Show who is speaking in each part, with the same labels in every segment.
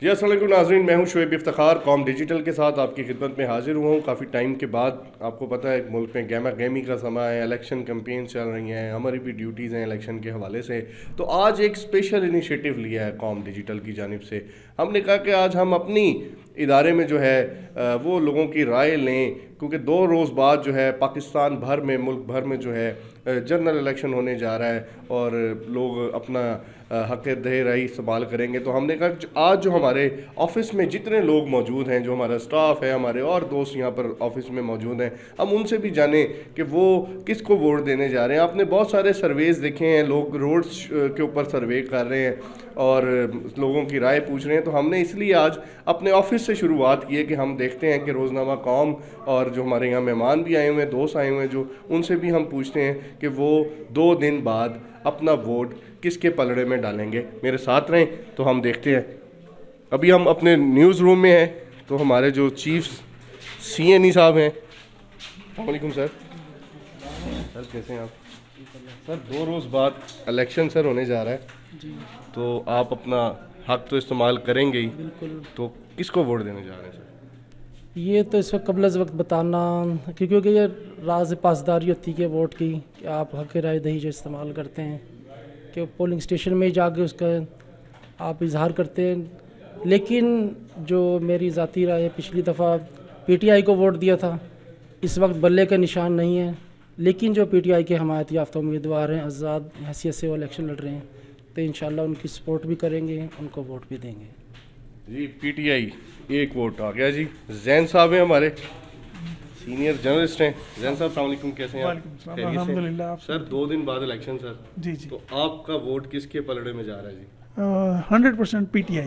Speaker 1: जी अस्सलाम वालेकुम नाज़रीन, मैं हूं शुएब इफ्तिखार कॉम डिजिटल के साथ आपकी खिदमत में हाजिर हुआ हूं। काफ़ी टाइम के बाद आपको पता है मुल्क में गहमा गहमी का समय है, इलेक्शन कैंपेन चल रही हैं, हमारी भी ड्यूटीज़ हैं इलेक्शन के हवाले से। तो आज एक स्पेशल इनिशिएटिव लिया है कॉम डिजिटल की जानिब से। हमने कहा कि आज हम अपनी इदारे में जो है वो लोगों की राय लें, क्योंकि 2 रोज़ बाद जो है पाकिस्तान भर में, मुल्क भर में जो है जनरल इलेक्शन होने जा रहा है और लोग अपना हक दे रही इस्तेमाल करेंगे। तो हमने कहा कि आज जो हमारे ऑफिस में जितने लोग मौजूद हैं, जो हमारा स्टाफ है, हमारे और दोस्त यहाँ पर ऑफिस में मौजूद हैं, हम उनसे भी जानें कि वो किसको वोट देने जा रहे हैं। आपने बहुत सारे सर्वेज देखे हैं, लोग रोड्स के ऊपर सर्वे कर रहे हैं और लोगों की राय पूछ रहे हैं। तो हमने इसलिए आज अपने ऑफिस से शुरुआत की है कि हम देखते हैं कि रोज़नामा कौम और जो हमारे यहाँ मेहमान भी आए हुए हैं, दोस्त आए हुए हैं, जो उनसे भी हम पूछते हैं कि वो 2 दिन बाद अपना वोट किसके पलड़े में डालेंगे। मेरे साथ रहें तो हम देखते हैं। अभी हम अपने न्यूज़ रूम में हैं, तो हमारे जो चीफ CNE साहब हैं। वालेकुम सर। सर कैसे हैं आप? सर 2 रोज़ बाद इलेक्शन सर होने जा रहा है
Speaker 2: जी
Speaker 1: तो आप अपना हक तो इस्तेमाल करेंगे ही,
Speaker 2: बिल्कुल।
Speaker 1: तो किसको वोट देने जा रहे हैं सर?
Speaker 2: ये तो इस वक्त कबल वक्त बताना, क्योंकि ये राज पासदारी होती है वोट की, कि आप हक राय दही जो इस्तेमाल करते हैं कि पोलिंग स्टेशन में ही जाके उसका आप इजहार करते हैं। लेकिन जो मेरी ज़ाती राय है, पिछली दफ़ा PTI को वोट दिया था, इस वक्त बल्ले का निशान नहीं है। लेकिन जो PTI के हमायत याफ्ता उम्मीदवार हैं, आज़ाद हैसियत से वो इलेक्शन लड़ रहे हैं, तो इंशाल्लाह उनकी सपोर्ट भी करेंगे, उनको वोट भी देंगे।
Speaker 1: जी PTI एक वोट आ गया जी। जैन साहब हैं हमारे, सीनियर जर्नलिस्ट हैं। जैन साहब अस्सलाम वालेकुम, कैसे हैं आप?
Speaker 3: वालेकुम सलाम,
Speaker 1: खैरियत से?
Speaker 3: अल्हम्दुलिल्लाह। आप
Speaker 1: सर 2 दिन बाद इलेक्शन सर,
Speaker 3: जी जी
Speaker 1: तो आपका वोट किसके पलड़े में जा रहा है जी?
Speaker 3: 100% PTI,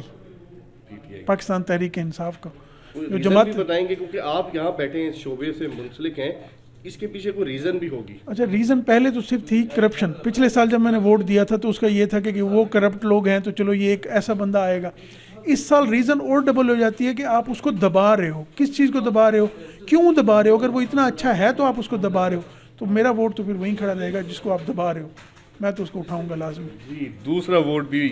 Speaker 1: PTI
Speaker 3: पाकिस्तान तहरीक इंसाफ का जो
Speaker 1: रीज़न भी
Speaker 3: जमात।
Speaker 1: बताएंगे, क्योंकि आप यहाँ बैठे हैं, इस शोबे से मुंसलिक हैं, इसके पीछे कोई रीज़न भी होगी।
Speaker 3: अच्छा, रीज़न पहले तो सिर्फ थी करप्शन। पिछले साल जब मैंने वोट दिया था तो उसका ये था कि वो करप्ट लोग हैं, तो चलो ये एक ऐसा बंदा आएगा। इस साल रीज़न और डबल हो जाती है कि आप उसको दबा रहे हो। किस चीज़ को दबा रहे हो, क्यों दबा रहे हो? अगर वो इतना अच्छा है तो आप उसको दबा रहे हो, तो मेरा वोट तो फिर वहीं खड़ा रहेगा जिसको आप दबा रहे हो। मैं तो उसको उठाऊंगा लाजमी।
Speaker 1: जी दूसरा वोट भी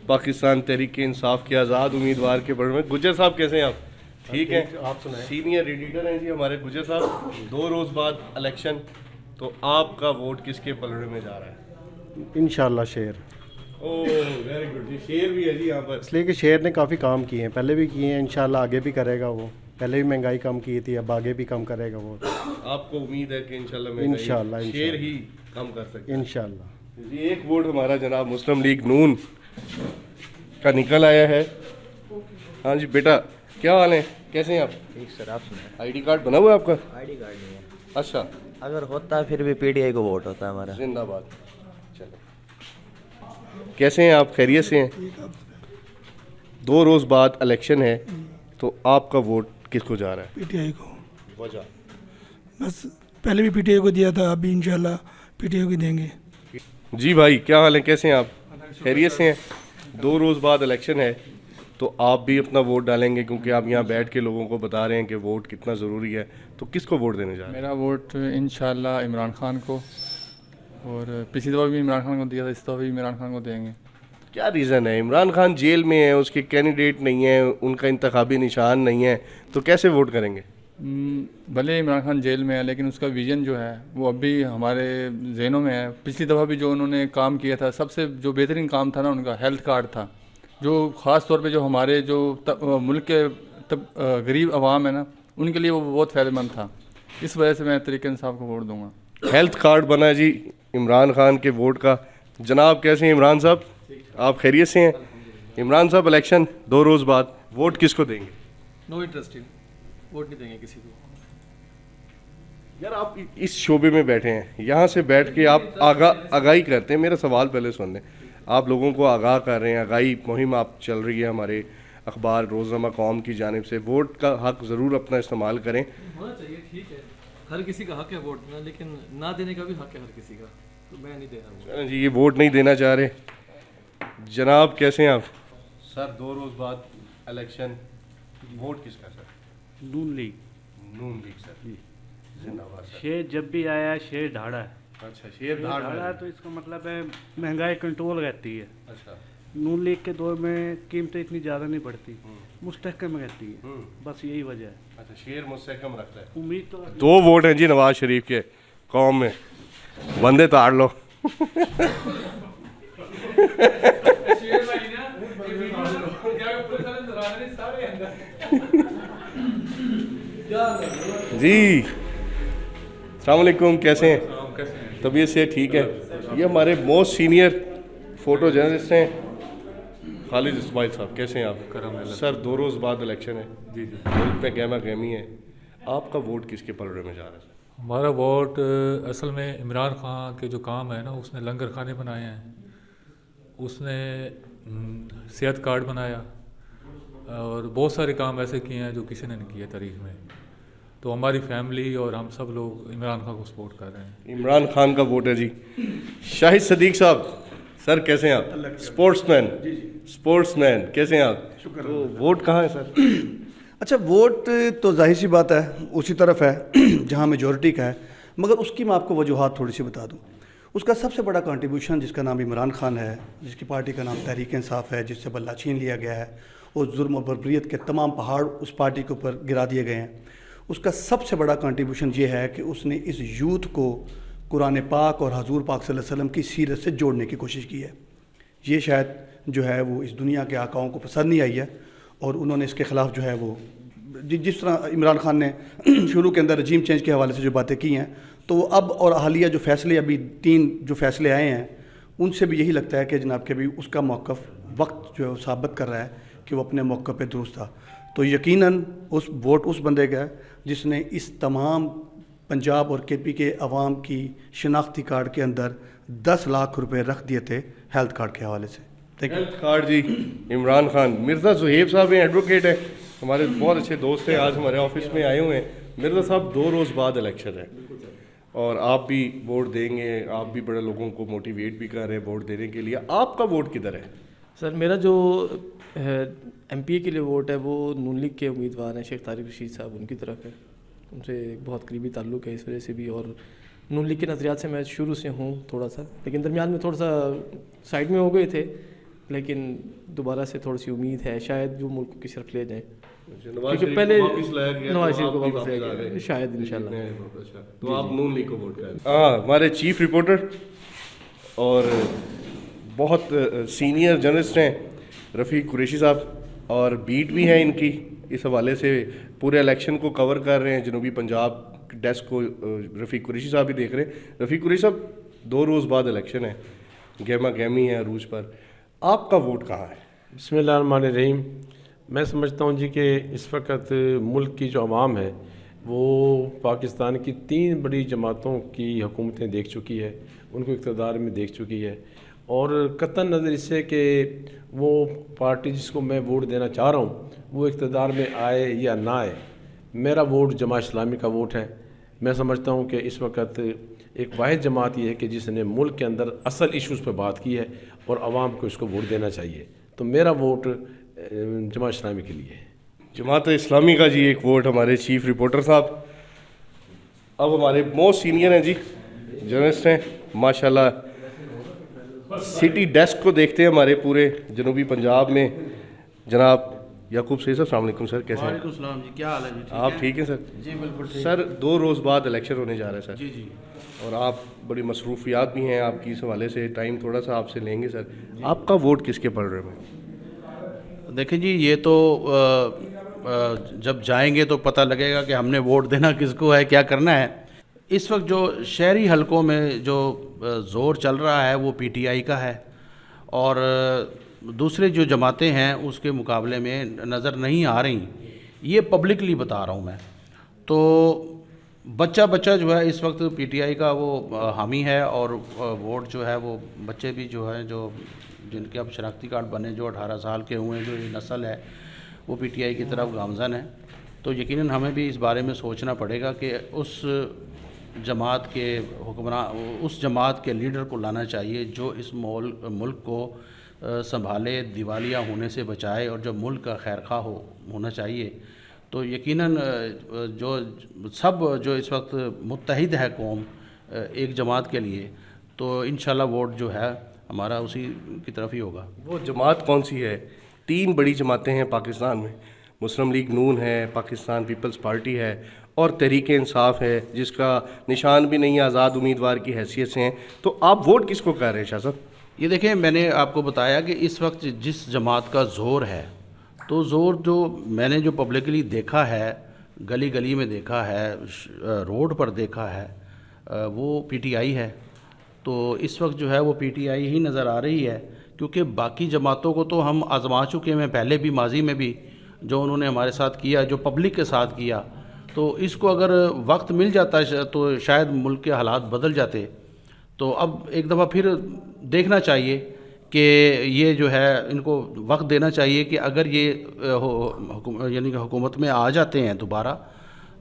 Speaker 1: पाकिस्तान तहरीक इंसाफ के आज़ाद उम्मीदवार के पलड़े में। गुज्जर साहब कैसे हैं आप? ठीक है, आप सुनाएं। सीनियर एडिटर हैं जी हमारे गुज्जर साहब। 2 रोज़ बाद इलेक्शन, तो आपका वोट किसके पलड़े में जा रहा है?
Speaker 4: इंशाल्लाह शेर।
Speaker 1: ओह वेरी गुड जी, शेर भी है जी यहाँ पर।
Speaker 4: इसलिए कि शेर ने काफ़ी काम किए हैं, पहले भी किए हैं, इंशाल्लाह आगे भी करेगा वो। पहले भी महंगाई कम की थी, अब आगे भी कम करेगा वो।
Speaker 1: आपको उम्मीद है कि इंशाल्लाह
Speaker 4: इंशाल्लाह,
Speaker 1: शेर ही कम कर सकते हैं।
Speaker 4: इंशाल्लाह।
Speaker 1: जी एक वोट हमारा जनाब मुस्लिम लीग नून का निकल आया है। हाँ जी बेटा, क्या हाल है, कैसे हैं आप?
Speaker 5: ठीक सर, आप सुनाए।
Speaker 1: ID कार्ड बना हुआ है आपका?
Speaker 5: ID कार्ड नहीं है।
Speaker 1: अच्छा,
Speaker 5: अगर होता फिर भी PTI को वोट होता हमारा।
Speaker 1: जिंदाबाद। चलो, कैसे हैं आप? खैरियत से हैं? 2 रोज़ बाद इलेक्शन है, तो आपका वोट किसको जा रहा है?
Speaker 3: PTI को।
Speaker 1: वजह?
Speaker 3: बस पहले भी PTI को दिया था, अभी इंशाल्लाह PTI को देंगे।
Speaker 1: जी भाई, क्या हाल है, कैसे हैं आप? खैरियत से हैं? 2 रोज़ बाद इलेक्शन है, तो आप भी अपना वोट डालेंगे, क्योंकि आप यहाँ बैठ के लोगों को बता रहे हैं कि वोट कितना ज़रूरी है। तो किसको वोट देने जा रहे हैं?
Speaker 6: मेरा वोट इंशाल्लाह इमरान खान को, और पिछली दफ़ा भी इमरान खान को दिया था, इस दफ़ा भी इमरान खान को देंगे।
Speaker 1: क्या रीज़न है? इमरान खान जेल में है, उसके कैंडिडेट नहीं है, उनका इंतखाबी निशान नहीं है, तो कैसे वोट करेंगे?
Speaker 6: भले इमरान खान जेल में है, लेकिन उसका विजन जो है वो अभी हमारे जहनों में है। पिछली दफ़ा भी जो उन्होंने काम किया था, सबसे जो बेहतरीन काम था ना, उनका हेल्थ कार्ड था, जो ख़ास तौर पे जो हमारे जो मुल्क के गरीब आवाम है ना, उनके लिए वो बहुत फ़ायदेमंद था। इस वजह से मैं तहरीक इंसाफ को वोट दूंगा।
Speaker 1: हेल्थ कार्ड बना है जी इमरान खान के वोट का। जनाब कैसे हैं इमरान साहब, आप खैरियत से हैं? इमरान साहब इलेक्शन 2 रोज़ बाद, वोट किसको देंगे?
Speaker 7: नो इंटरेस्टेड, वोट नहीं देंगे किसी को।
Speaker 1: यार आप इस शोबे में बैठे हैं, यहाँ से बैठ के आप आगाही करते हैं। मेरा सवाल पहले सुन लें। आप लोगों को आगाह कर रहे हैं, आगाही मुहिम आप चल रही है हमारे अखबार रोज़नामा कौम की जानिब से। वोट का हक ज़रूर अपना इस्तेमाल करें।
Speaker 7: होना चाहिए, ठीक है, हर किसी का हक है वोट देना, लेकिन ना देने का भी हक है हर किसी का। तो मैं नहीं दे रहा हूँ।
Speaker 1: चलें जी, ये वोट नहीं देना चाह रहे। जनाब कैसे हैं आप? सर 2 रोज़ बाद इलेक्शन, वोट किसका सर?
Speaker 8: नून लीग।
Speaker 1: नून लीग सर। जिंदाबाद सर।
Speaker 8: शेर जब भी आया है, शेर ढाड़ा है।
Speaker 1: अच्छा, शेर धाड़
Speaker 8: ढाड़ा है, तो इसका मतलब है महंगाई कंट्रोल रहती है।
Speaker 1: अच्छा,
Speaker 8: नून लीग के दौर में कीमतें इतनी ज़्यादा नहीं बढ़ती, मुस्तहकम रहती है, बस यही वजह है।
Speaker 1: अच्छा, शेर मुझसे कम रखता है।
Speaker 8: उम्मीद तो
Speaker 1: 2 वोट हैं जी नवाज शरीफ के कौम में, बंदे ताड़ लो। जी अस्सलाम वालेकुम, कैसे हैं? तबीयत से ठीक है? ये हमारे मोस्ट सीनियर फोटो जर्नलिस्ट हैं खालिद इस्माइल साहब, कैसे हैं आप? सर 2 रोज़ बाद इलेक्शन है जी, मुल्क में गहमा गहमी है, आपका वोट किसके पलड़े में जा रहा है?
Speaker 9: हमारा वोट असल में इमरान खान के जो काम है ना, उसने लंगर खाने बनाए हैं, उसने सेहत कार्ड बनाया और बहुत सारे काम ऐसे किए हैं जो किसी ने नहीं किए तारीख में। तो हमारी फैमिली और हम सब लोग इमरान खान को सपोर्ट कर रहे हैं।
Speaker 1: इमरान खान का वोट है जी। शाहिद सदीक साहब, सर कैसे हैं आप? स्पोर्ट्समैन कैसे हैं आप? तो वोट कहाँ है सर?
Speaker 10: अच्छा, वोट तो जाहिर सी बात है उसी तरफ है जहाँ मेजॉरिटी का है, मगर उसकी मैं आपको वजूहात थोड़ी सी बता दूँ। उसका सबसे बड़ा कंट्रीब्यूशन, जिसका नाम इमरान खान है, जिसकी पार्टी का नाम तहरीक इंसाफ है, जिससे बल्ला छीन लिया गया है और जुर्म और बर्बरियत के तमाम पहाड़ उस पार्टी के ऊपर गिरा दिए गए हैं, उसका सबसे बड़ा कंट्रीब्यूशन ये है कि उसने इस यूथ को कुरान पाक और हजूर पाक सल्लल्लाहु अलैहि वसल्लम की सीरत से जोड़ने की कोशिश की है। ये शायद जो है वो इस दुनिया के आकाओं को पसंद नहीं आई है और उन्होंने इसके ख़िलाफ़ जो है वो जिस तरह इमरान खान ने शुरू के अंदर रजीम चेंज के हवाले से जो बातें की हैं, तो अब और हालिया जो फ़ैसले अभी 3 जो फ़ैसले आए हैं, उनसे भी यही लगता है कि जनाब के भी उसका मौक़िफ़ वक्त जो है वो साबित कर रहा है कि वो अपने मौक़िफ़ पे दुरुस्त था। तो यकीनन उस वोट उस बंदे का है जिसने इस तमाम पंजाब और केपी के अवाम की शनाख्ती कार्ड के अंदर 10 लाख रुपए रख दिए थे हेल्थ कार्ड के हवाले से।
Speaker 1: हेल्थ कार्ड जी, इमरान खान। मिर्ज़ा ज़ुहैब साहब हैं, एडवोकेट हैं, हमारे बहुत अच्छे दोस्त हैं, आज हमारे ऑफिस में आए हुए हैं। मिर्ज़ा साहब 2 रोज़ बाद इलेक्शन है और आप भी वोट देंगे, आप भी बड़े लोगों को मोटिवेट भी कर रहे हैं वोट देने के लिए, आपका वोट किधर है?
Speaker 7: सर मेरा जो MPA के लिए वोट है वो नून लीग के उम्मीदवार हैं शेख तारिक रशीद साहब, उनकी तरफ है, उनसे बहुत करीबी ताल्लुक़ है इस वजह से भी, और नून लीग के नज़रियात से मैं शुरू से हूँ थोड़ा सा, लेकिन दरमियान में थोड़ा सा साइड में हो गए थे, लेकिन दोबारा से थोड़ी सी उम्मीद है शायद जो मुल्क को किसी तरफ ले जाएं, क्योंकि पहले नवाज शरीफ को वापस ले गए शायद इंशाल्लाह।
Speaker 1: तो आप नून लीग को वोट करें? हाँ, हमारे चीफ रिपोर्टर और बहुत सीनियर जर्नलिस्ट हैं रफ़ीक कुरैशी साहब, और बीट भी है इनकी, इस हवाले से पूरे इलेक्शन को कवर कर रहे हैं जनूबी पंजाब डेस्क को रफ़ीक कुरैशी साहब भी देख रहे हैं। रफ़ीक कुरैशी साहब 2 रोज़ बाद इलेक्शन है, गहमा गहमी है अरूज पर, आपका वोट कहाँ है?
Speaker 11: बिस्मिल्लाहिर्रहमानिर्रहीम। मैं समझता हूँ जी कि इस वक्त मुल्क की जो आवाम है वो पाकिस्तान की 3 बड़ी जमातों की हुकूमतें देख चुकी है, उनको इक़्तिदार में देख चुकी है, और कतन नज़र इससे कि वो पार्टी जिसको मैं वोट देना चाह रहा हूँ वो इक़्तिदार में आए या ना आए, मेरा वोट जमात इस्लामी का वोट है। मैं समझता हूँ कि इस वक्त एक वाहिद जमात ये है कि जिसने मुल्क के अंदर असल इश्यूज़ पर बात की है और आवाम को इसको वोट देना चाहिए, तो मेरा वोट जमात इस्लामी के लिए है।
Speaker 1: जमात इस्लामी का जी एक वोट हमारे चीफ रिपोर्टर साहब। अब हमारे मोस्ट सीनियर हैं जी, जर्नलिस्ट हैं माशाल्लाह, सिटी डेस्क को देखते हैं हमारे पूरे जनूबी पंजाब में, जनाब याकूब सईद साहब। अस्सलाम वालेकुम सर, कैसे हैं?
Speaker 12: वालेकुम सलाम जी, क्या हाल है जी?
Speaker 1: आप ठीक हैं सर?
Speaker 12: जी बिल्कुल ठीक।
Speaker 1: सर 2 रोज़ बाद इलेक्शन होने जा रहा है सर।
Speaker 12: जी जी।
Speaker 1: और आप बड़ी मसरूफियात भी हैं आपकी, इस हवाले से टाइम थोड़ा सा आपसे लेंगे सर। आपका वोट किसके पड़ रहे हैं?
Speaker 12: देखें जी, ये तो जब जाएंगे तो पता लगेगा कि हमने वोट देना किसको है, क्या करना है। इस वक्त जो शहरी हलकों में जो ज़ोर चल रहा है वो PTI का है, और दूसरे जो जमातें हैं उसके मुकाबले में नज़र नहीं आ रही। ये पब्लिकली बता रहा हूँ मैं। तो बच्चा जो है इस वक्त PTI का वो हामी है, और वोट जो है वो बच्चे भी जो है जो जिनके अब शनाख्ती कार्ड बने, जो 18 साल के हुए, जो ये नस्ल है वो PTI की तरफ गामज़न है। तो यकीनन हमें भी इस बारे में सोचना पड़ेगा कि उस जमात के हुक्मरान, उस जमात के लीडर को लाना चाहिए जो इस मुल्क को संभाले, दिवालिया होने से बचाए, और जो मुल्क का खैरखा होना चाहिए। तो यकीनन जो सब जो इस वक्त मुत्तहिद है कौम एक जमात के लिए, तो इंशाल्लाह वोट जो है हमारा उसी की तरफ ही होगा।
Speaker 1: वो जमात कौन सी है? 3 बड़ी जमातें हैं पाकिस्तान में, मुस्लिम लीग नून है, पाकिस्तान पीपल्स पार्टी है और तहरीक इंसाफ है, जिसका निशान भी नहीं आज़ाद उम्मीदवार की हैसियत से हैं। तो आप वोट किसको कह रहे हैं शाह साहब?
Speaker 12: ये देखें, मैंने आपको बताया कि इस वक्त जिस जमात का ज़ोर है, तो ज़ोर जो मैंने जो पब्लिकली देखा है, गली गली में देखा है, रोड पर देखा है, वो पीटीआई है। तो इस वक्त जो है वो पीटीआई ही नज़र आ रही है, क्योंकि बाकी जमातों को तो हम आजमा चुके हैं पहले भी, माजी में भी, जो उन्होंने हमारे साथ किया, जो पब्लिक के साथ किया। तो इसको अगर वक्त मिल जाता तो शायद मुल्क के हालात बदल जाते। तो अब एक दफ़ा फिर देखना चाहिए कि ये जो है, इनको वक्त देना चाहिए कि अगर ये यानी कि हुकूमत में आ जाते हैं दोबारा,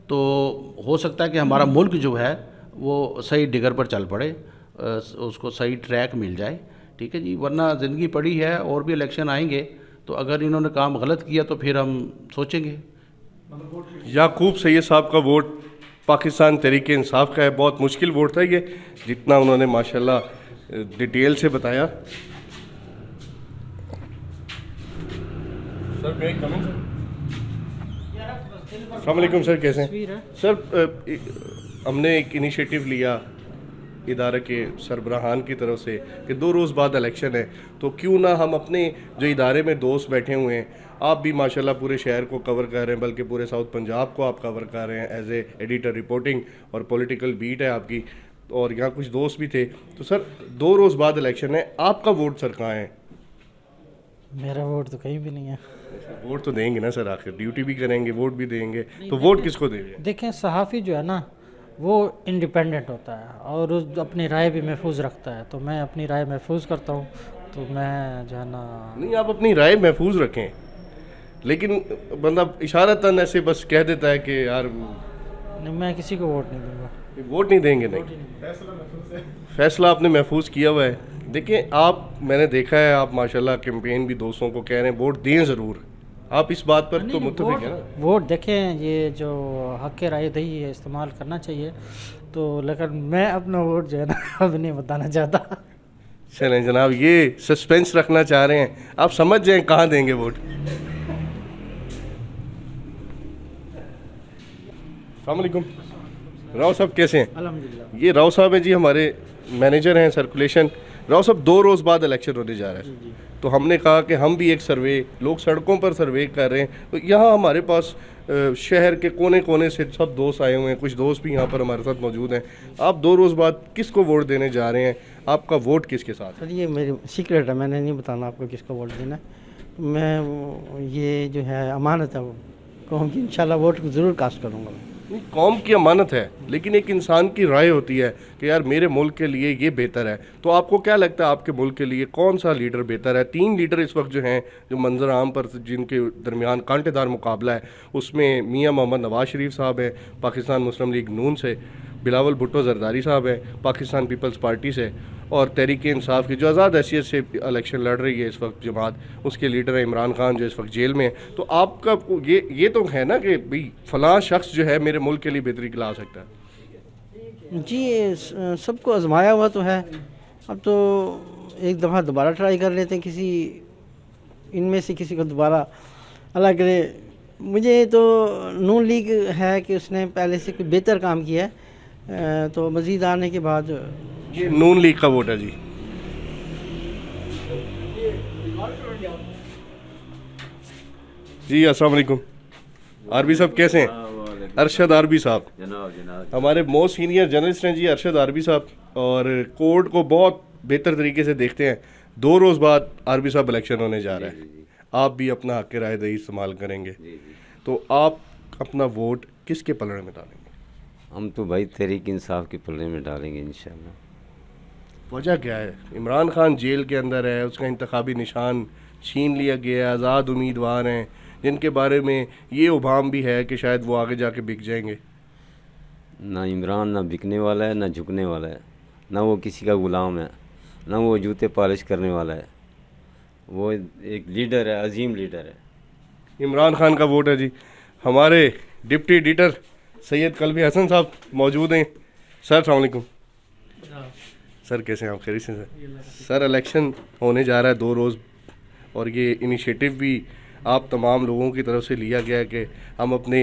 Speaker 12: तो हो सकता है कि हमारा मुल्क जो है वो सही डिगर पर चल पड़े, उसको सही ट्रैक मिल जाए। ठीक है जी, वरना ज़िंदगी पड़ी है, और भी इलेक्शन आएंगे, तो अगर इन्होंने काम गलत किया तो फिर हम सोचेंगे।
Speaker 1: याकूब सैयद साहब का वोट पाकिस्तान तहरीक इंसाफ का है। बहुत मुश्किल वोट था ये, जितना उन्होंने माशाल्लाह डिटेल से बताया। सर मैं कमिंग सर। अस्सलाम वालेकुम सर, कैसे हैं सर? हमने एक इनिशिएटिव लिया इदारे के सरबराहान की तरफ से कि 2 रोज़ बाद इलेक्शन है, तो क्यों ना हम अपने जो इदारे में दोस्त बैठे हुए हैं, आप भी माशाल्लाह पूरे शहर को कवर कर रहे हैं, बल्कि पूरे साउथ पंजाब को आप कवर कर रहे हैं एज ए एडिटर रिपोर्टिंग, और पॉलिटिकल बीट है आपकी, और यहाँ कुछ दोस्त भी थे। तो सर 2 रोज़ बाद इलेक्शन है, आपका वोट सर कहाँ है?
Speaker 2: मेरा वोट तो कहीं भी नहीं है।
Speaker 1: वोट तो देंगे ना सर, आखिर ड्यूटी भी करेंगे, वोट भी देंगे, तो वोट किसको देंगे?
Speaker 2: देखें, सहाफ़ी जो है ना वो इंडिपेंडेंट होता है और अपनी राय भी महफूज रखता है। तो मैं अपनी राय महफूज करता हूँ, तो मैं जो है ना।
Speaker 1: नहीं, आप अपनी राय महफूज रखें, लेकिन बंदा इशारतन ऐसे बस कह देता है कि यार
Speaker 2: नहीं, मैं किसी को वोट नहीं दूंगा।
Speaker 1: वोट नहीं देंगे? नहीं, फैसला आपने महफूज किया हुआ है। देखिए आप, मैंने देखा है आप माशाल्लाह कैंपेन भी दोस्तों को कह रहे हैं वोट दें ज़रूर, आप इस बात पर तो मुत्तफिक है ना?
Speaker 2: वोट देखें, ये जो हक़ राय दही है इस्तेमाल करना चाहिए, तो लेकिन मैं अपना वोट जो है ना अब नहीं बताना चाहता।
Speaker 1: चलें जनाब, ये सस्पेंस रखना चाह रहे हैं, आप समझ जाएं कहाँ देंगे वोट। अस्सलाम वालेकुम, राव साहब कैसे हैं?
Speaker 2: अल्हम्दुलिल्लाह।
Speaker 1: ये राव साहब हैं जी, हमारे मैनेजर हैं सर्कुलेशन। राव साहब 2 रोज़ बाद इलेक्शन होने जा रहा है, तो हमने कहा कि हम भी एक सर्वे, लोग सड़कों पर सर्वे कर रहे हैं, तो यहाँ हमारे पास शहर के कोने कोने से सब दोस्त आए हुए हैं, कुछ दोस्त भी यहाँ पर हमारे साथ मौजूद हैं। आप 2 रोज़ बाद किसको वोट देने जा रहे हैं? आपका वोट किसके साथ है?
Speaker 2: सर ये मेरी सीक्रेट है, मैंने नहीं बताना आपको किसको वोट देना है। मैं ये जो है अमानत है, वो कौम की इंशाल्लाह वोट ज़रूर कास्ट करूँगा।
Speaker 1: नहीं, कौम की अमानत है, लेकिन एक इंसान की राय होती है कि यार मेरे मुल्क के लिए ये बेहतर है। तो आपको क्या लगता है आपके मुल्क के लिए कौन सा लीडर बेहतर है? 3 लीडर इस वक्त जो हैं, जो मंजर आम पर जिनके दरमियान कांटेदार मुकाबला है, उसमें मियाँ मोहम्मद नवाज शरीफ साहब हैं पाकिस्तान मुस्लिम लीग नून से, बिलावल भुट्टो जरदारी साहब हैं पाकिस्तान पीपल्स पार्टी से, और तहरीक इंसाफ की जो आज़ाद हैसियत से इलेक्शन लड़ रही है इस वक्त जमात, उसके लीडर है इमरान खान जो इस वक्त जेल में है। तो आपका ये तो है ना कि भाई फ़लाँ शख्स जो है मेरे मुल्क के लिए बेहतरी ला सकता है?
Speaker 2: जी सबको आजमाया हुआ तो है, अब तो एक दफ़ा दोबारा ट्राई कर लेते हैं, किसी इनमें से किसी को दोबारा अल्लाह करे। मुझे तो नून लीग है कि उसने पहले से कोई बेहतर काम किया है, तो मज़ीद आने के बाद
Speaker 1: ये नून लीग का वोट है जी। जी अस्सलाम वालेकुम, आरबी साहब कैसे हैं? अरशद आरबी साहब हमारे मोस्ट सीनियर जर्नलिस्ट हैं जी, अरशद आरबी साहब, और कोर्ट को बहुत बेहतर तरीके से देखते हैं। 2 रोज़ बाद आरबी साहब इलेक्शन होने जा रहा है, आप भी अपना हक़ राय दही इस्तेमाल करेंगे, तो आप अपना वोट किसके पलड़े में डालेंगे?
Speaker 13: हम तो भाई तहरीक इंसाफ के पलड़े में डालेंगे इंशाल्लाह।
Speaker 1: वजह क्या है? इमरान खान जेल के अंदर है, उसका इंतखाबी निशान छीन लिया गया है, आज़ाद उम्मीदवार हैं जिनके बारे में ये उभाम भी है कि शायद वो आगे जाके बिक जाएंगे।
Speaker 13: ना इमरान ना बिकने वाला है, ना झुकने वाला है, ना वो किसी का गुलाम है, ना वो जूते पॉलिश करने वाला है। वो एक लीडर है, अजीम लीडर है।
Speaker 1: इमरान खान का वोट है जी। हमारे डिप्टी एडिटर सैयद कल्बी हसन साहब मौजूद हैं। सर अस्सलाम वालेकुम। सर कैसे हैं आप? खैरियत से सर, इलेक्शन होने जा रहा है 2 रोज़ और ये इनिशिएटिव भी आप तमाम लोगों की तरफ से लिया गया है कि हम अपने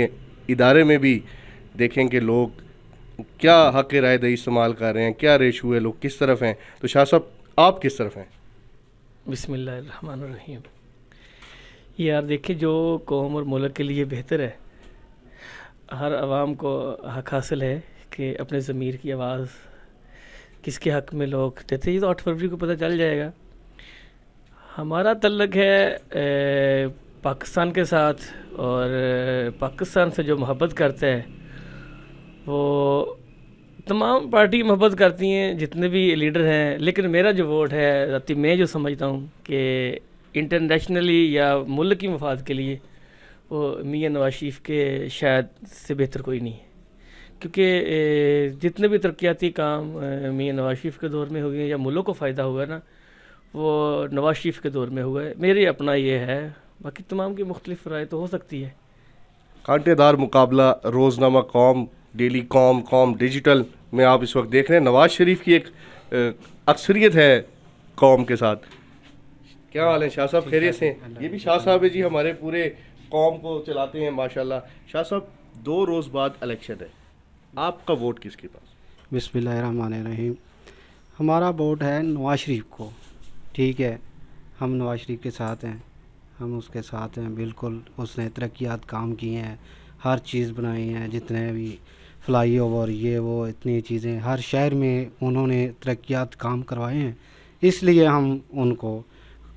Speaker 1: इदारे में भी देखें कि लोग क्या हक़ राय दही इस्तेमाल कर रहे हैं, क्या रेशो है, लोग किस तरफ हैं। तो शाह साहब आप किस तरफ हैं?
Speaker 7: बिस्मिल्लाहिर्रहमानिर्रहीम। यार देखिए, जो कौम और मुल्क के लिए बेहतर है, हर आवाम को हक़ हासिल है कि अपने ज़मीर की आवाज़ किसके हक़ में लोग देते हैं। ये तो 8 फरवरी को पता चल जाएगा। हमारा तल्लुक़ है पाकिस्तान के साथ, और पाकिस्तान से जो मोहब्बत करता है वो तमाम पार्टी मोहब्बत करती हैं, जितने भी लीडर हैं। लेकिन मेरा जो वोट है ज़ाती मैं जो समझता हूँ कि इंटरनेशनली या मुल्क की मफाद के लिए वो मियां नवाज शरीफ के शायद से बेहतर कोई नहीं है, क्योंकि जितने भी तरक्याती काम मियां नवाज शरीफ के दौर में हो गए या मुल्क को फ़ायदा हुआ ना, वो नवाज शरीफ के दौर में हुआ है। मेरी अपना ये है, बाकी तमाम की मुख्तलिफ राय तो हो सकती है।
Speaker 1: कांटेदार मुकाबला रोज़नामा कौम, डेली कौम, कौम डिजिटल में आप इस वक्त देख रहे हैं। नवाज शरीफ की एक अक्सरियत है कौम के साथ। क्या हाल है शाह साहब? खैरियत से? ये भी शाह साहब है जी, हमारे पूरे कौम को चलाते हैं माशाल्लाह। शाह साहब 2 रोज़ बाद इलेक्शन है, आपका वोट किसके पास?
Speaker 14: बिस्मिल्लाहिर्रहमानिर्रहीम। हमारा वोट है नवाज शरीफ को। ठीक है, हम नवाज शरीफ के साथ हैं, हम उसके साथ हैं बिल्कुल। उसने तरक्यात काम किए हैं, हर चीज़ बनाई है, जितने भी फ्लाई ओवर ये वो इतनी चीज़ें हर शहर में उन्होंने तरक्यात काम करवाए हैं, इसलिए हम उनको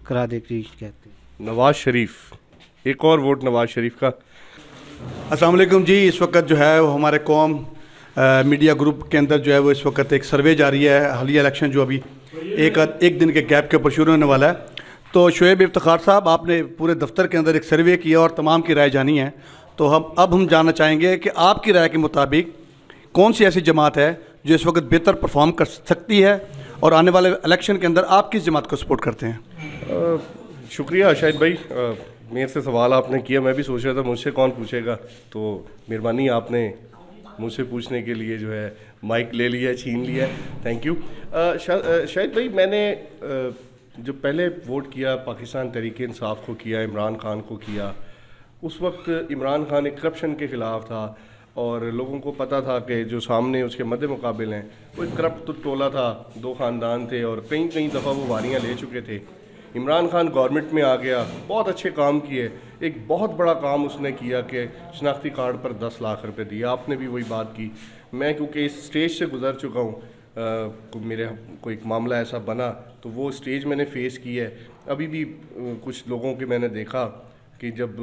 Speaker 14: करादे क्रीश कहते हैं।
Speaker 1: नवाज शरीफ, एक और वोट नवाज शरीफ का।
Speaker 10: अस्सलाम वालेकुम जी। इस वक्त जो है वो हमारे कौम मीडिया ग्रुप के अंदर जो है वो इस वक्त एक सर्वे जारी है। हालिया इलेक्शन जो अभी एक दिन के गैप के ऊपर शुरू होने वाला है, तो शुएब इफ्तिखार साहब आपने पूरे दफ्तर के अंदर एक सर्वे किया और तमाम की राय जानी है। तो हम जानना चाहेंगे कि आपकी राय के मुताबिक कौन सी ऐसी जमात है जो इस वक्त बेहतर परफॉर्म कर सकती है, और आने वाले इलेक्शन के अंदर आप किस जमात को सपोर्ट करते हैं?
Speaker 1: शुक्रिया शाहिद भाई, मेरे से सवाल आपने किया। मैं भी सोच रहा था मुझसे कौन पूछेगा, तो मेहरबानी आपने मुझसे पूछने के लिए जो है माइक ले लिया, छीन लिया, थैंक यू। शाहिद भाई, मैंने जो पहले वोट किया पाकिस्तान तहरीक इंसाफ को किया, इमरान खान को किया। उस वक्त इमरान खान एक करप्शन के ख़िलाफ़ था और लोगों को पता था कि जो सामने उसके मद्दे मुकाबिल हैं वो एक करप्ट टोला था, 2 ख़ानदान थे और कई दफ़ा वो वारियाँ ले चुके थे। इमरान खान गवर्नमेंट में आ गया, बहुत अच्छे काम किए। एक बहुत बड़ा काम उसने किया कि शनाख्ती कार्ड पर 10 लाख रुपए दिए। आपने भी वही बात की। मैं क्योंकि इस स्टेज से गुजर चुका हूँ, मेरे कोई एक मामला ऐसा बना तो वो स्टेज मैंने फ़ेस की है। अभी भी कुछ लोगों के मैंने देखा कि जब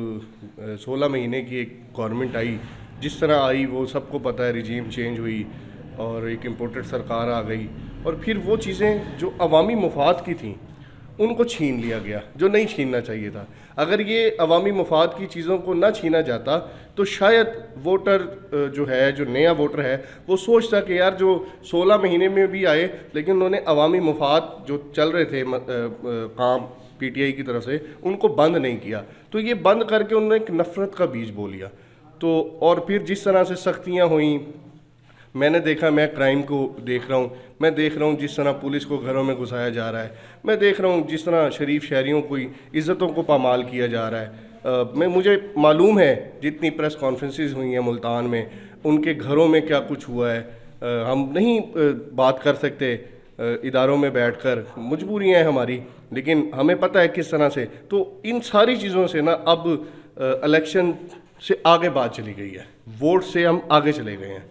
Speaker 1: 16 महीने की एक गवर्नमेंट आई, जिस तरह आई वो सबको पता है, रिजीम चेंज हुई और एक इम्पोर्टेड सरकार आ गई, और फिर वो चीज़ें जो अवामी मफाद की थी उनको छीन लिया गया, जो नहीं छीनना चाहिए था। अगर ये अवामी मफाद की चीज़ों को ना छीना जाता तो शायद वोटर जो है, जो नया वोटर है, वो सोचता कि यार जो 16 महीने में भी आए लेकिन उन्होंने अवामी मफाद जो चल रहे थे काम PTI की तरफ से, उनको बंद नहीं किया। तो ये बंद करके उन्होंने एक नफ़रत का बीज बो लिया। तो और फिर जिस तरह से सख्तियाँ हुई, मैंने देखा, मैं क्राइम को देख रहा हूँ, मैं देख रहा हूँ जिस तरह पुलिस को घरों में घुसाया जा रहा है, मैं देख रहा हूँ जिस तरह शरीफ शहरियों को इज़्ज़तों को पामाल किया जा रहा है। मुझे मालूम है जितनी प्रेस कॉन्फ्रेंसेस हुई हैं मुल्तान में, उनके घरों में क्या कुछ हुआ है। हम नहीं बात कर सकते इदारों में बैठकर, मजबूरियाँ हैं हमारी, लेकिन हमें पता है किस तरह से। तो इन सारी चीज़ों से ना अब इलेक्शन से आगे बात चली गई है, वोट से हम आगे चले गए हैं।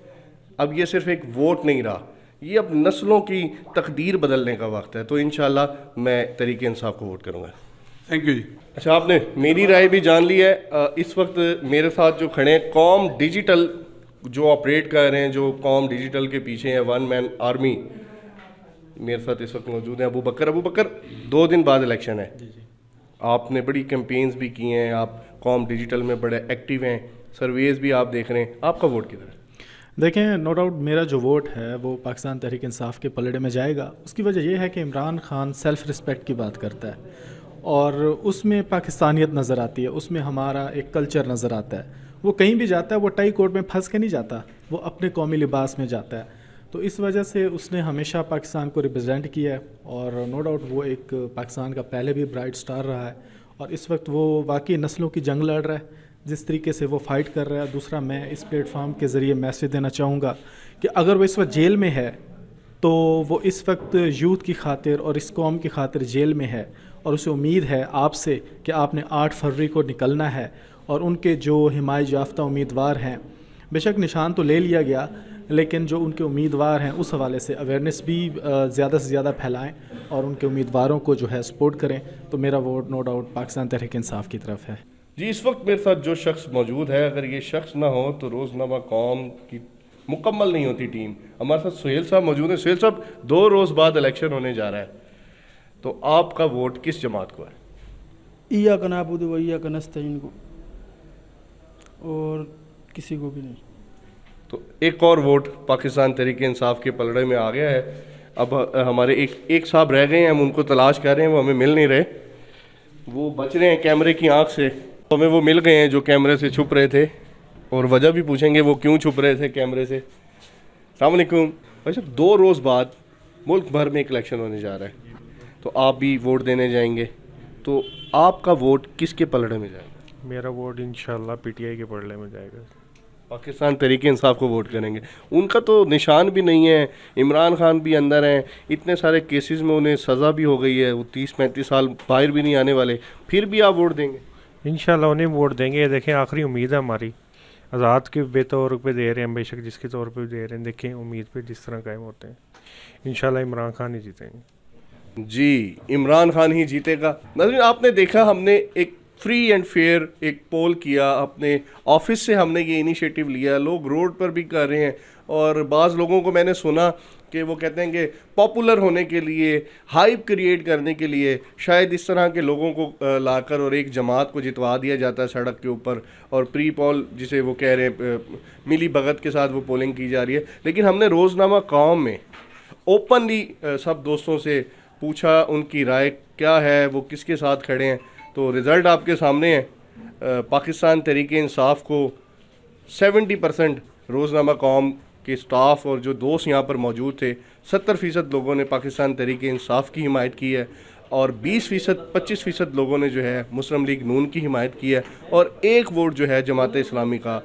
Speaker 1: अब ये सिर्फ एक वोट नहीं रहा, ये अब नस्लों की तकदीर बदलने का वक्त है। तो इंशाल्लाह मैं तहरीक इंसाफ को वोट करूँगा।
Speaker 10: थैंक यू जी।
Speaker 1: अच्छा, आपने मेरी राय भी जान ली है। इस वक्त मेरे साथ जो खड़े हैं कौम डिजिटल जो ऑपरेट कर रहे हैं, जो कौम डिजिटल के पीछे हैं, 1 मैन आर्मी, मेरे साथ इस वक्त मौजूद हैं अबू बकर। 2 दिन बाद इलेक्शन है, आपने बड़ी कैंपेन्स भी की हैं, आप कौम डिजिटल में बड़े एक्टिव हैं, सर्वेज भी आप देख रहे हैं, आपका वोट किधर है?
Speaker 15: देखें, नो डाउट मेरा जो वोट है वो पाकिस्तान तहरीक इंसाफ के पलड़े में जाएगा। उसकी वजह यह है कि इमरान खान सेल्फ़ रिस्पेक्ट की बात करता है और उसमें पाकिस्तानियत नज़र आती है, उसमें हमारा एक कल्चर नज़र आता है। वो कहीं भी जाता है वो टाई कोट में फंस के नहीं जाता, वो अपने कौमी लिबास में जाता है। तो इस वजह से उसने हमेशा पाकिस्तान को रिप्रेजेंट किया है और नो डाउट वो एक पाकिस्तान का पहले भी ब्राइट स्टार रहा है और इस वक्त वो वाकई नस्लों की जंग लड़ रहा है जिस तरीके से वो फ़ाइट कर रहा है। दूसरा, मैं इस प्लेटफॉर्म के ज़रिए मैसेज देना चाहूँगा कि अगर वो इस वक्त जेल में है तो वो इस वक्त यूथ की खातिर और इस कौम की खातिर जेल में है और उसे उम्मीद है आपसे कि आपने 8 फरवरी को निकलना है और उनके जो हिमायत याफ्ता उम्मीदवार हैं, बेशक निशान तो ले लिया गया, लेकिन जो उनके उम्मीदवार हैं उस हवाले से अवेयरनेस भी ज़्यादा से ज़्यादा फैलाएं और उनके उम्मीदवारों को जो है सपोर्ट करें। तो मेरा won't know doubt Pakistan Tehreek Insaf की तरफ है।
Speaker 1: जी, इस वक्त मेरे साथ जो शख्स मौजूद है, अगर ये शख्स ना हो तो रोज़नामा कौम की मुकम्मल नहीं होती टीम। हमारे साथ सुहेल साहब मौजूद हैं। सुहेल साहब, 2 रोज़ बाद इलेक्शन होने जा रहा है, तो आपका वोट किस जमात को है?
Speaker 16: इया का नाबुद व इया का नस्तईन को, और किसी को भी नहीं।
Speaker 1: तो एक और वोट पाकिस्तान तहरीक इंसाफ के पलड़े में आ गया है। अब हमारे एक साहब रह गए हैं, हम उनको तलाश कर रहे हैं, वो हमें मिल नहीं रहे, वो बच रहे हैं कैमरे की आंख से। तो हमें वो मिल गए हैं जो कैमरे से छुप रहे थे, और वजह भी पूछेंगे वो क्यों छुप रहे थे कैमरे से। अस्सलाम वालेकुम भाई साहब, 2 रोज़ बाद मुल्क भर में एक इलेक्शन होने जा रहा है, तो आप भी वोट देने जाएंगे, तो आपका वोट किसके पलड़े में जाएगा?
Speaker 17: मेरा वोट इंशाल्लाह पीटीआई के पलड़े में जाएगा।
Speaker 1: पाकिस्तान तहरीक इंसाफ को वोट करेंगे। उनका तो निशान भी नहीं है, इमरान खान भी अंदर हैं, इतने सारे केसेस में उन्हें सज़ा भी हो गई है, वो 30-35 साल बाहर भी नहीं आने वाले, फिर भी आप वोट देंगे?
Speaker 17: इंशाल्लाह उन्हें वोट देंगे। ये देखें, आखिरी उम्मीद है हमारी, आज़ाद के बेतौर पे दे रहे हैं, बेशक जिसके तौर पे दे रहे हैं, देखें उम्मीद पे जिस तरह कायम होते हैं, इंशाल्लाह इमरान खान ही जीतेंगे।
Speaker 1: जी, इमरान खान ही जीतेगा। नाज़रीन, आपने देखा, हमने एक फ्री एंड फेयर एक पोल किया, अपने ऑफिस से हमने ये इनिशिएटिव लिया, लोग रोड पर भी कर रहे हैं, और बाज़ लोगों को मैंने सुना कि वो कहते हैं कि पॉपुलर होने के लिए, हाइप क्रिएट करने के लिए शायद इस तरह के लोगों को लाकर और एक जमात को जितवा दिया जाता है सड़क के ऊपर, और प्री पोल जिसे वो कह रहे हैं मिली भगत के साथ वो पोलिंग की जा रही है। लेकिन हमने रोज़नामा कौम में ओपनली सब दोस्तों से पूछा उनकी राय क्या है, वो किसके साथ खड़े हैं, तो रिज़ल्ट आपके सामने है। पाकिस्तान तहरीक इंसाफ को 70% रोज़नामा कौम के स्टाफ और जो दोस्त यहाँ पर मौजूद थे, 70% लोगों ने पाकिस्तान तहरीक इंसाफ की हिमायत की है, और 25% लोगों ने जो है मुस्लिम लीग नून की हिमायत की है, और 1 वोट जो है जमात इस्लामी का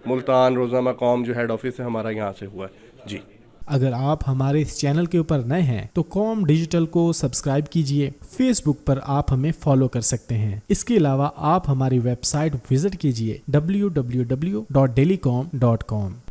Speaker 1: मुल्तान रोज़नामा कौम जो हेड ऑफिस है हमारा यहाँ से हुआ है। जी,
Speaker 18: अगर आप हमारे इस चैनल के ऊपर नए हैं तो कॉम डिजिटल को सब्सक्राइब कीजिए। फेसबुक पर आप हमें फॉलो कर सकते हैं। इसके अलावा आप हमारी वेबसाइट विजिट कीजिए www.dailycom.com।